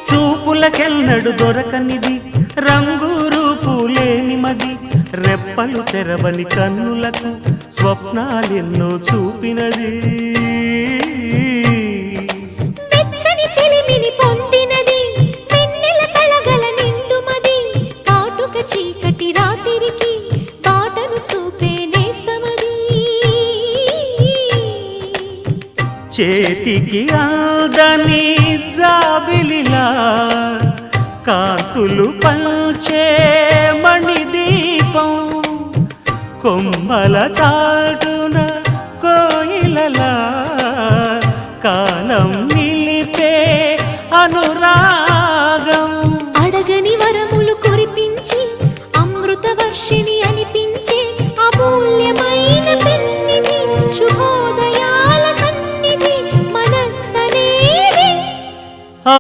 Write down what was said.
చూపులకెన్నడు దొరకనిది రంగు రూపు లేని మది రెప్పలు తెరవని కన్నులకు స్వప్నాలెన్నో చూపినది వెచ్చని చెలిమిని పొందినది వెన్నెల కళగల నిండుమది కాటుక చీకటి రాత్రికి బాటను చూపే నేస్తమది చేతికి ఆదని జాబిలిలా కాంతులు పంచే మణిదీపం కొమ్మల చాటున కోయిలలా కాలం నిలిపే అనురాగం